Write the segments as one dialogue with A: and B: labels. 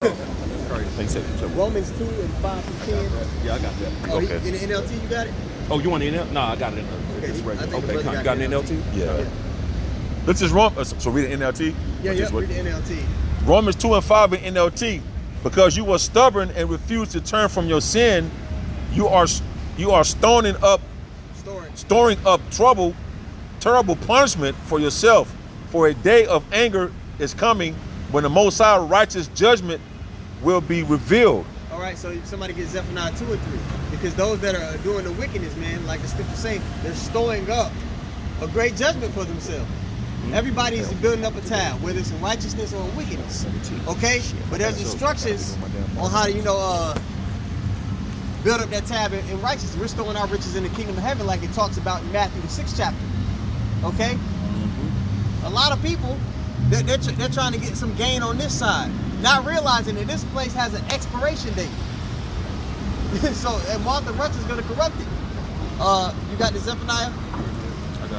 A: Romans 2 and 5 through 10.
B: Yeah, I got that.
A: Oh,
B: Okay.
A: in the NLT, you got it?
B: Oh, you want the NLT? No, I got it in the
A: Okay,
B: regular.
A: I think the
B: Okay,
A: brother
B: you got an NLT?
C: Yeah. Let's just run. So read the NLT.
A: Yeah, read the NLT.
C: Romans 2 and 5 in NLT. Because you were stubborn and refused to turn from your sin, you are storing up terrible punishment for yourself. For a day of anger is coming when the Most High righteous judgment will be revealed.
A: All right, so somebody gets Zephaniah 2 and 3. Because those that are doing the wickedness, man, like the scripture say, they're storing up a great judgment for themselves. Everybody's building up a tab, whether it's in righteousness or in wickedness. Okay? But there's instructions on how to, build up that tab in righteousness. We're storing our riches in the kingdom of heaven like it talks about in Matthew the 6th chapter. Okay? A lot of people, they're trying to get some gain on this side, not realizing that this place has an expiration date. So, and Martha Rush is going to corrupt it. You got the Zephaniah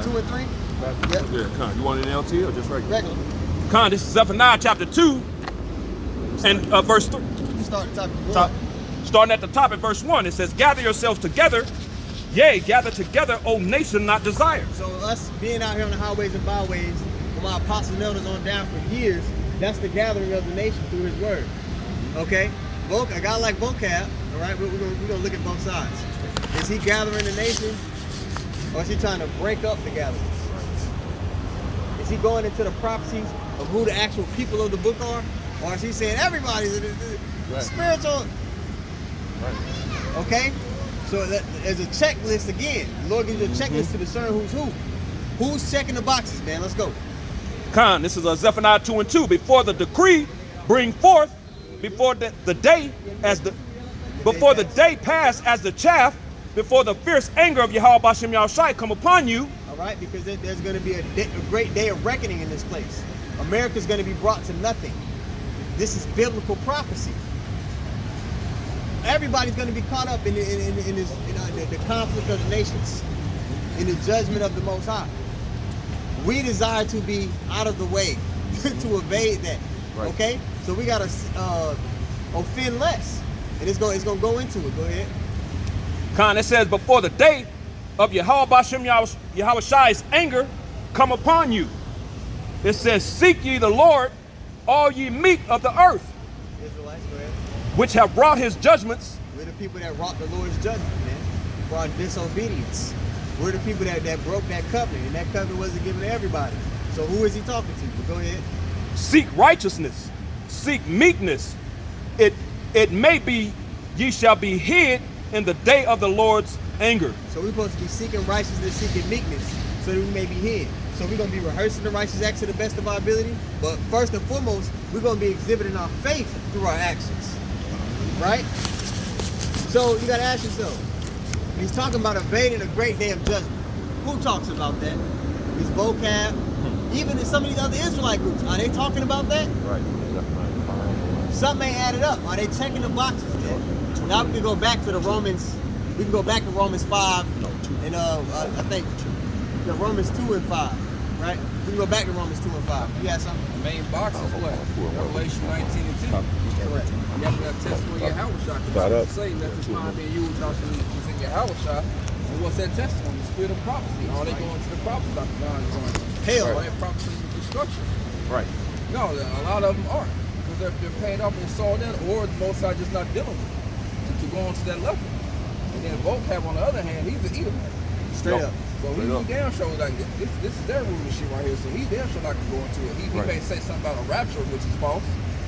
A: 2 and 3?
B: Yep. Yeah, Con, you want an NLT or just regular?
A: Con,
B: this is Zephaniah chapter 2 and verse 3. Starting at the top at verse 1, it says, gather yourselves together, yea, gather together, O nation not desired.
A: So us being out here on the highways and byways, from our apostles and elders on down for years, that's the gathering of the nation through his word. Okay? A guy like vocab, all right, we're gonna look at both sides. Is he gathering the nation, or is he trying to break up the gathering? Is he going into the prophecies of who the actual people of the book are? Or is he saying everybody's spiritual? Right. Okay? So there's a checklist again. The Lord gives you a checklist to discern who's who. Who's checking the boxes, man? Let's go.
B: Con, this is Zephaniah 2 and 2. Before the decree bring forth, before the day pass as the chaff, before the fierce anger of Yahweh Bashem Yahushai come upon you.
A: All right, because there's going to be a great day of reckoning in this place. America's going to be brought to nothing. This is biblical prophecy. Everybody's going to be caught up in the conflict of the nations, in the judgment of the Most High. We desire to be out of the way, to evade that. Right. Okay, so we got to offend less, and it's going to go into it. Go ahead.
B: Con, it says, before the day of Yahweh Bashem Yahushai's anger come upon you. It says, seek ye the Lord, all ye meek of the earth.
A: Israelites, go ahead.
B: Which have wrought his judgments.
A: We're the people that wrought the Lord's judgment, man. Brought disobedience. We're the people that broke that covenant, and that covenant wasn't given to everybody. So who is he talking to? But go ahead.
B: Seek righteousness, seek meekness. It may be ye shall be hid in the day of the Lord's anger.
A: So we're supposed to be seeking righteousness, seeking meekness, so that we may be hid. So we're going to be rehearsing the righteous acts to the best of our ability. But first and foremost, we're going to be exhibiting our faith through our actions. Right? So you got to ask yourself, he's talking about evading a great day of judgment. Who talks about that? Is vocab, even in some of these other Israelite groups, are they talking about that?
C: Right.
A: Something ain't added up. Are they checking the boxes then? Now we can go back to the Romans. We can go back to Romans 5 and I think the Romans 2 and 5, right? We can go back to Romans 2 and 5. You got something?
D: The main box is what? Revelation 19 and 2.
A: Correct.
D: You have to have testimony of Yahushua. Say that this mind being used was in Yahushua. And what's that testimony? The spirit of prophecy. Are they going to the prophecy about God is going?
A: Hell.
D: Are they prophecies of destruction?
B: Right.
D: No, a lot of them aren't. Because they're paid off and saw that, or the Most High just not dealing with them to go on to that level. And then vocab, on the other hand, he's an Edomite.
A: Straight up.
D: So he damn sure like this is their rulership right here. So he damn sure not gonna go into it. He may say something about a rapture, which is false.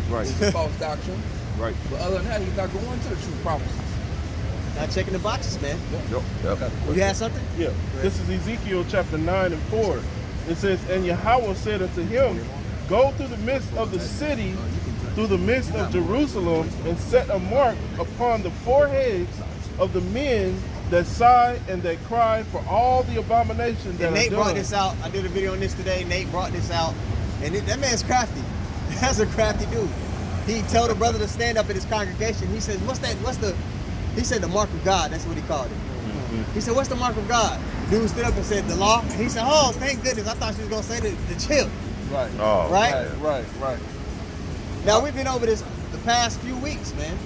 B: Right.
D: Which is false doctrine.
B: Right.
D: But other than that, he's not going into the true prophecies.
A: Not checking the boxes, man.
C: Yep.
A: You had something?
E: Yeah. This is Ezekiel chapter 9 and 4. It says, and Yahweh said unto him, go through the midst of the city, through the midst of Jerusalem, and set a mark upon the foreheads of the men that sigh and that cry for all the abominations that
A: Nate
E: are
A: brought
E: done.
A: this out. I did a video on this today. Nate brought this out. And that man's crafty. That's a crafty dude. He told a brother to stand up in his congregation. He said, he said the mark of God. That's what he called it. He said, what's the mark of God? Dude stood up and said, the law. He said, oh, thank goodness. I thought she was going to say the chill.
D: Right.
C: Oh.
A: Right?
D: Right.
A: Now, we've been over this past few weeks, man.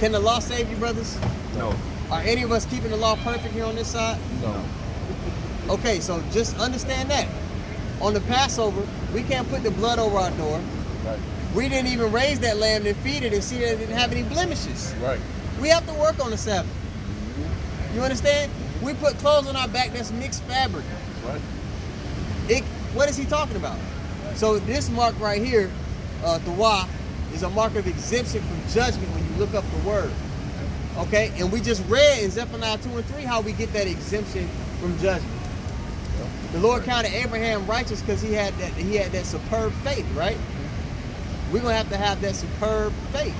A: Can the law save you, brothers?
C: No.
A: Are any of us keeping the law perfect here on this side?
C: No.
A: Okay, so just understand that. On the Passover, we can't put the blood over our door.
C: Right.
A: We didn't even raise that lamb and feed it and see that it didn't have any blemishes.
C: Right.
A: We have to work on the Sabbath. You understand? We put clothes on our back that's mixed fabric.
C: Right.
A: What is he talking about? So this mark right here, Dawah, is a mark of exemption from judgment when you look up the word. Okay? And we just read in Zephaniah 2 and 3 how we get that exemption from judgment. The Lord counted Abraham righteous because he had that superb faith, right? We're gonna have to have that superb faith.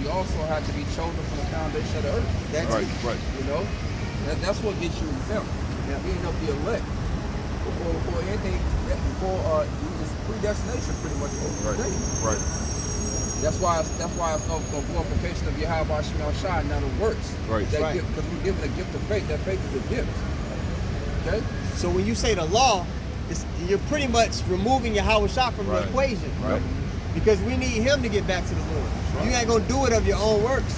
D: You also have to be chosen from the foundation of the earth.
A: That's
C: Right.
A: it.
C: Right.
D: You know, that's what gets you exempt.
A: Yeah.
D: Being of the elect. Before anything, before Jesus' predestination, pretty much.
C: Right. Right.
D: That's why it's no glorification of Yahweh Shemel Shai, not of works.
C: Right.
D: That
A: Right.
D: gift, because we're given a gift of faith. That faith is a gift. Okay.
A: So when you say the law, you're pretty much removing Yahweh Shah from
C: Right.
A: the equation.
C: Right.
A: Because we need him to get back to the Lord. You ain't gonna do it of your own works.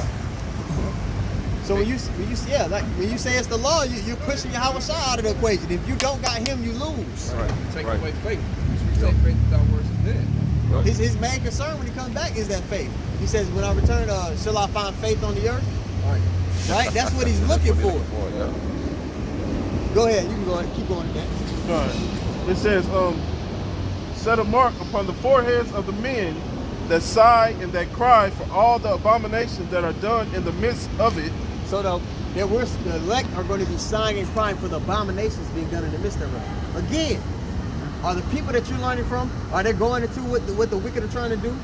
A: So when you say it's the law, you're pushing Yahweh Shah out of the equation. If you don't got him, you lose.
C: Right.
D: Take
C: Right.
D: away faith. You say faith without works is dead.
C: Right.
A: His main concern when he comes back is that faith. He says, when I return, shall I find faith on the earth?
D: Right.
A: Right? That's what he's looking for.
C: Yeah.
A: Go ahead. You can go ahead. Keep going, man.
E: All right. It says, set a mark upon the foreheads of the men that sigh and that cry for all the abominations that are done in the midst of it.
A: So the elect are going to be sighing and crying for the abominations being done in the midst of it. Again, are the people that you're learning from, are they going into what the wicked are trying to do?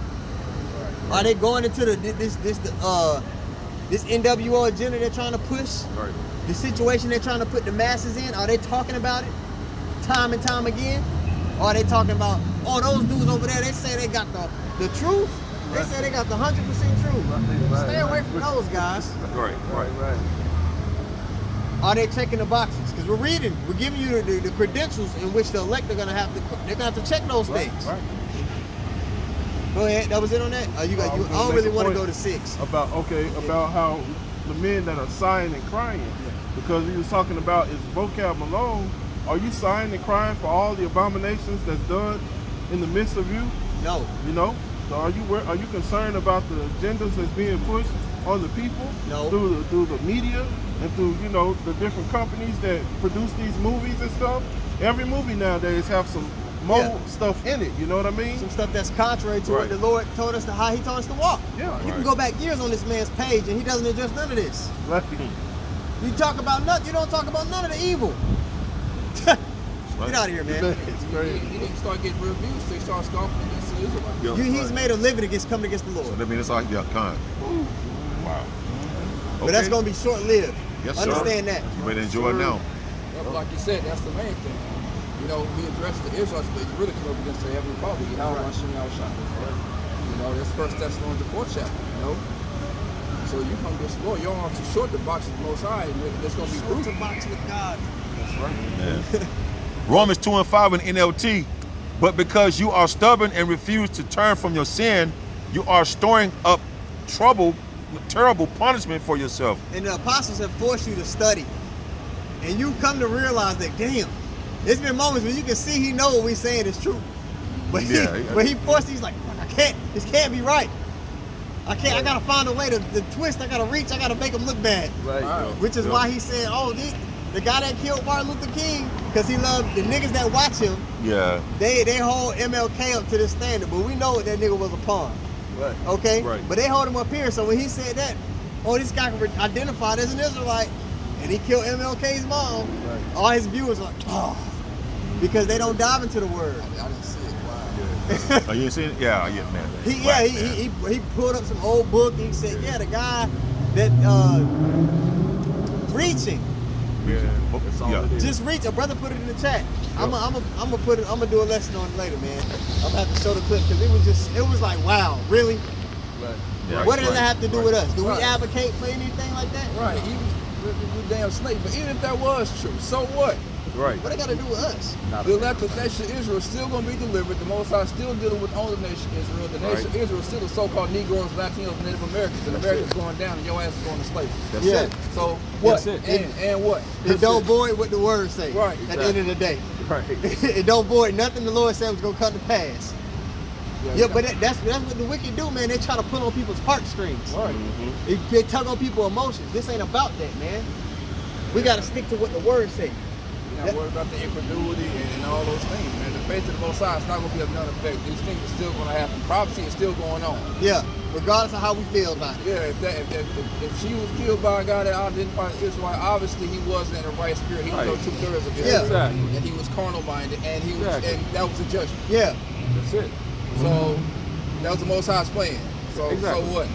A: Are they going into this NWO agenda they're trying to push?
C: Right.
A: The situation they're trying to put the masses in? Are they talking about it time and time again? Or are they talking about, oh, those dudes over there, they say they got the truth? They say they got the 100% truth. Stay away from those guys.
C: Right. Right.
A: Are they checking the boxes? Because we're giving you the credentials in which the elect are gonna have to check those things.
C: Right.
A: Go ahead. That was it on that. I don't really want to go to 6.
E: About how the men that are sighing and crying, because he was talking about is vocab alone. Are you sighing and crying for all the abominations that's done in the midst of you?
A: No.
E: You know, so are you concerned about the agendas that's being pushed on the people?
A: No.
E: Through the media and through the different companies that produce these movies and stuff. Every movie nowadays have some more stuff in it. You know what I mean?
A: Some stuff that's contrary to what the Lord told us how He told us to walk.
E: Yeah.
A: You can go back years on this man's page and he doesn't address none of this.
E: Right.
A: You talk about nothing. You don't talk about none of the evil. Get out of here, man.
E: It's crazy.
D: He didn't start getting reviews. They start scoffing against the Israelites.
A: He's made a living coming against the Lord.
C: So that means it's like kind. Wow.
A: But that's going to be short-lived.
C: Yes, sir.
A: Understand that.
C: You better enjoy it now.
D: Yeah, but like you said, that's the main thing. You know, we address the Israelites, but it's really come up against the Heavenly Father. You know, you know, that's 1 Thessalonians the 4th chapter. You know, so you come against the Lord. You don't have to short the box with the Most High. There's going to be
A: Short the box with God.
D: That's right.
C: Yeah. Romans 2 and 5 in NLT. But because you are stubborn and refuse to turn from your sin, you are storing up terrible punishment for yourself.
A: And the apostles have forced you to study. And you come to realize that, damn, there's been moments when you can see he know what we're saying is true. But he forced, he's like, this can't be right. I gotta find a way to twist, I gotta reach, I gotta make him look bad.
E: Right.
A: Which is why he said, the guy that killed Martin Luther King, because he loved the niggas that watch him, they hold MLK up to this standard, but we know that nigga was a pawn.
E: Right.
A: Okay?
C: Right.
A: But they hold him up here, so when he said that, this guy can be identified as an Israelite, and he killed MLK's mom, all his viewers are like, because they don't dive into the word.
D: I didn't see it. Wow.
C: Oh, you seen it? Yeah, man.
A: He pulled up some old book and he said, the guy that preaching. Just reach. A brother put it in the chat. I'm gonna do a lesson on it later, man. I'm gonna have to show the clip because it was like, wow, really?
E: Right.
C: Yeah,
A: What does that have to do with us? Do we
D: Right.
A: advocate for anything like that?
D: Right. Even we damn snake. But even if that was true, so what?
B: Right.
A: What they got to do with us?
D: The elected nation of Israel is still going to be delivered. The Most High is still dealing with only the nation of Israel. The nation of Israel is still the so-called Negroes, Latinos, Native Americans. And America's going down and your ass is going to slavery.
B: That's
A: Yeah.
B: it.
D: So what?
B: That's it.
D: And what?
A: It don't void what the word say.
D: Right,
A: At the end of the day.
B: Right.
A: It don't void nothing the Lord said was going to come to pass. Yeah, but that's what the wicked do, man. They try to pull on people's heartstrings.
D: Right.
A: They tug on people's emotions. This ain't about that, man. We got to stick to what the word say.
D: You're not worried about the incredulity and all those things, man. The faith of the Most High is not going to be of none effect. These things are still going to happen. Prophecy is still going on.
A: Yeah, regardless of how we feel about it.
D: Yeah, if she was killed by a guy that identified as Israelite, obviously he wasn't in the right spirit. He was
B: Right.
D: 2/3 of
A: Yeah.
D: Israel.
B: Exactly.
D: And he was carnal minded, and he was,
B: Exactly.
D: and that was a judgment.
A: Yeah,
B: That's it.
D: So that was the Most High's plan. So
B: Exactly.
D: so what?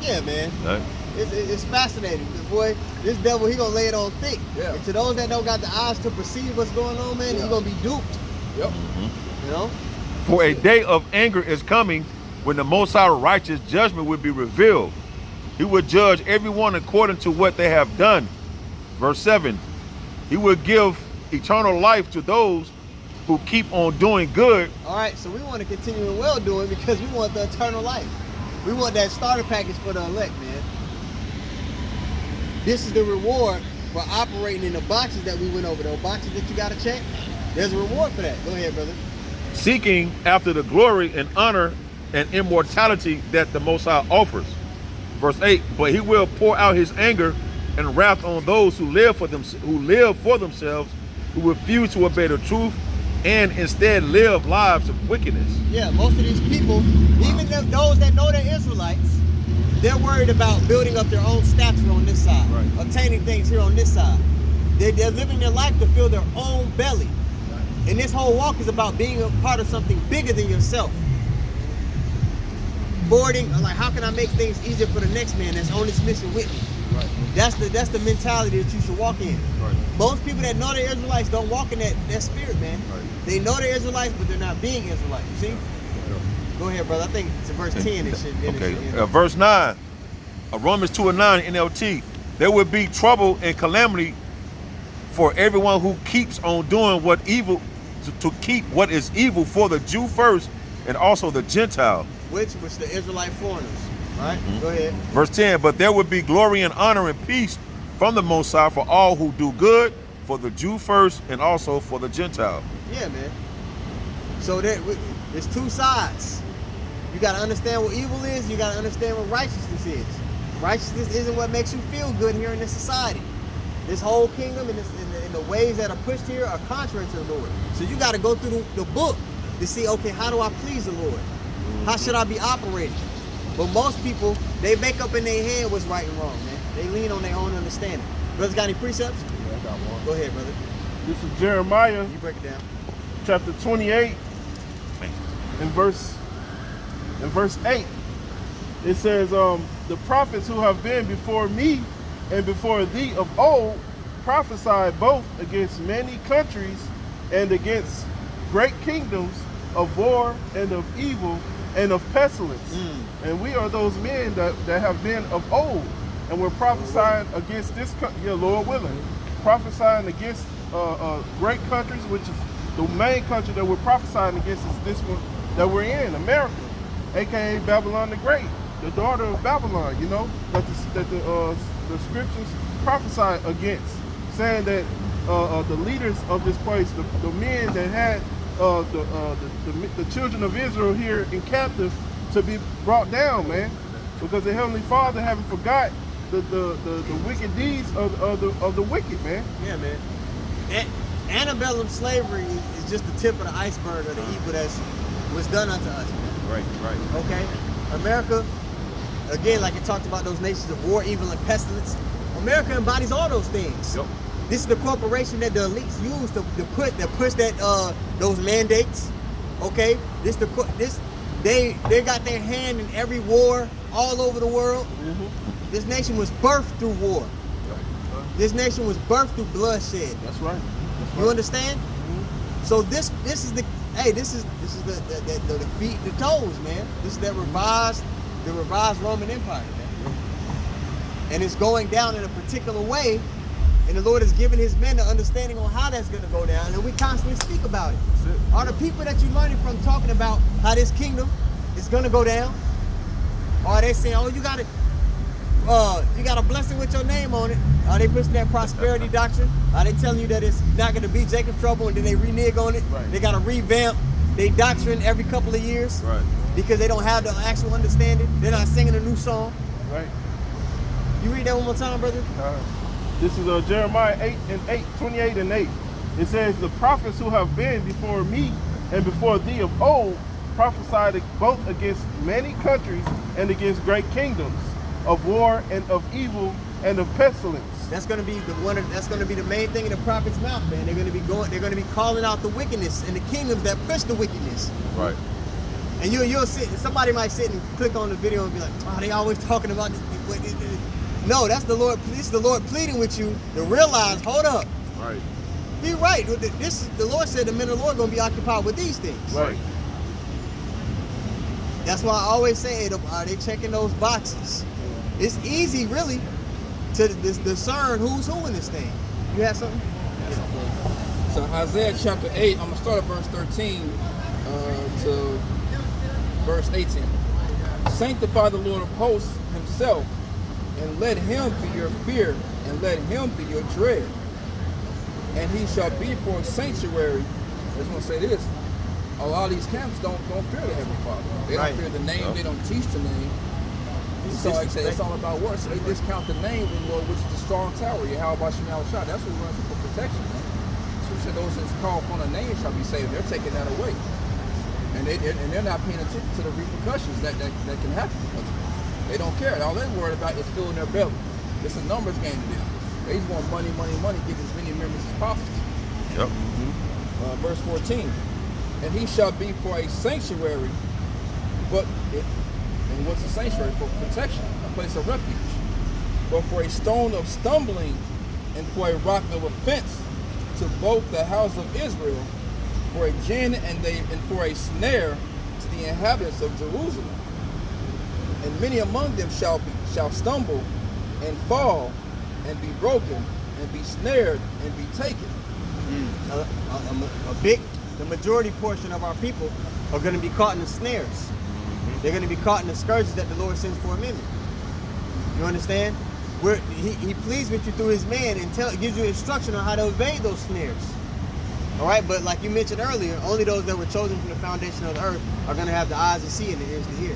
A: yeah, man.
C: Right.
A: It's fascinating. Boy, this devil, he gonna lay it on thick.
D: Yeah.
A: And to those that don't got the eyes to perceive what's going on, man,
D: Yeah.
A: you gonna be duped.
D: Yep.
A: You know?
C: For a day of anger is coming when the Most High righteous judgment will be revealed. He will judge everyone according to what they have done. Verse 7, he will give eternal life to those who keep on doing good.
A: All right, so we want to continue in well doing because we want the eternal life. We want that starter package for the elect, man. This is the reward for operating in the boxes that we went over. Those boxes that you got to check, there's a reward for that. Go ahead, brother.
C: Seeking after the glory and honor and immortality that the Most High offers. Verse 8, but he will pour out his anger and wrath on those who live for themselves, who refuse to obey the truth and instead live lives of wickedness.
A: Yeah, most of these people, even those that know they're Israelites, they're worried about building up their own stature on this side,
B: Right.
A: obtaining things here on this side. They're living their life to fill their own belly. And this whole walk is about being a part of something bigger than yourself. Forwarding, like, how can I make things easier for the next man that's on this mission with me?
B: Right.
A: That's the mentality that you should walk in.
B: Right.
A: Most people that know they're Israelites don't walk in that spirit, man.
B: Right.
A: They know they're Israelites, but they're not being Israelites. You see? Go ahead, brother. I think it's in verse 10. It should.
C: Okay, verse 9, Romans 2:9 NLT. There will be trouble and calamity for everyone who keeps on doing what evil, to keep what is evil for the Jew first and also the Gentile.
A: Which the Israelite foreigners. All right? Go ahead.
C: Verse 10, but there will be glory and honor and peace from the Most High for all who do good, for the Jew first and also for the Gentile.
A: Yeah, man. So there's two sides. You got to understand what evil is. You got to understand what righteousness is. Righteousness isn't what makes you feel good here in this society. This whole kingdom and the ways that are pushed here are contrary to the Lord. So you got to go through the book to see, okay, how do I please the Lord? How should I be operating? But most people, they make up in their head what's right and wrong, man. They lean on their own understanding. Brothers got any precepts?
B: Yeah, I got one.
A: Go ahead, brother.
E: This is Jeremiah
A: You break it down.
E: chapter 28 in verse 8. It says, the prophets who have been before me and before thee of old prophesied both against many countries and against great kingdoms of war and of evil and of pestilence. And we are those men that have been of old, and we're prophesying against this, Lord willing, prophesying against great countries, which is the main country that we're prophesying against is this one that we're in, America, aka Babylon the Great, the daughter of Babylon. You know that the scriptures prophesy against, saying that the leaders of this place, the men that had the children of Israel here in captive, to be brought down, man, because the Heavenly Father haven't forgot the wicked deeds of the wicked, man.
A: Yeah, man. Antebellum slavery is just the tip of the iceberg of the evil that was done unto us, man.
B: Right.
A: Okay? America, again, like it talked about those nations of war, evil, and pestilence. America embodies all those things.
B: Yep.
A: This is the corporation that the elites use to push that those mandates. Okay? They got their hand in every war all over the world. This nation was birthed through war. This nation was birthed through bloodshed.
E: That's right.
A: You understand? So this is the feet, the toes, man. This is the revised Roman Empire, man. And it's going down in a particular way, And the Lord has given his men the understanding on how that's going to go down. And we constantly speak about it. Are the people that you're learning from talking about how this kingdom is going to go down? Or are they saying, oh, you got a blessing with your name on it? Are they pushing that prosperity doctrine? Are they telling you that it's not going to be Jacob's trouble and then they renege on it?
E: Right.
A: They got to revamp their doctrine every couple of years
C: Right.
A: because they don't have the actual understanding. They're not singing a new song.
E: Right.
A: You read that one more time, brother?
E: This is Jeremiah 28 and 8. It says, the prophets who have been before me and before thee of old prophesied both against many countries and against great kingdoms, of war and of evil and of pestilence.
A: That's going to be that's going to be the main thing in the prophet's mouth, man. They're going to be calling out the wickedness and the kingdoms that push the wickedness.
C: Right.
A: And you'll sit. Somebody might sit and click on the video and be like, "Oh, they always talking about this." No, that's the Lord. This is the Lord pleading with you to realize. Hold up.
C: Right.
A: Be right. The Lord said the men of the Lord are going to be occupied with these things.
E: Right.
A: That's why I always say, are they checking those boxes? It's easy, really, to discern who's who in this thing. You have something?
D: So Isaiah chapter 8, I'm going to start at verse 13 to verse 18. Sanctify the Lord of hosts himself, and let him be your fear, and let him be your dread. And he shall be for a sanctuary. I just want to say this. A lot of these camps don't fear the Heavenly Father. They don't fear the name, they don't teach the name. So like I say, it's all about works. So they discount the name of the Lord, which is the strong tower. Yahweh Bashem Yahushua. That's what we're running for protection, man. So we said those that call upon a name shall be saved. They're taking that away. And they're not paying attention to the repercussions that can happen. They don't care. All they're worried about is filling their belly. It's a numbers game to them. They just want money, get as many members as possible.
C: Yep.
D: Verse 14. And he shall be for a sanctuary, and what's a sanctuary? For protection, a place of refuge. But for a stone of stumbling and for a rock of offense to both the house of Israel, for a gin and for a snare to the inhabitants of Jerusalem. And many among them shall stumble and fall and be broken and be snared and be taken.
A: The majority portion of our people are going to be caught in the snares. They're going to be caught in the scourges that the Lord sends for a minute. You understand? He pleads with you through his man and gives you instruction on how to evade those snares. All right, but like you mentioned earlier, only those that were chosen from the foundation of the earth are going to have the eyes to see and the ears to hear.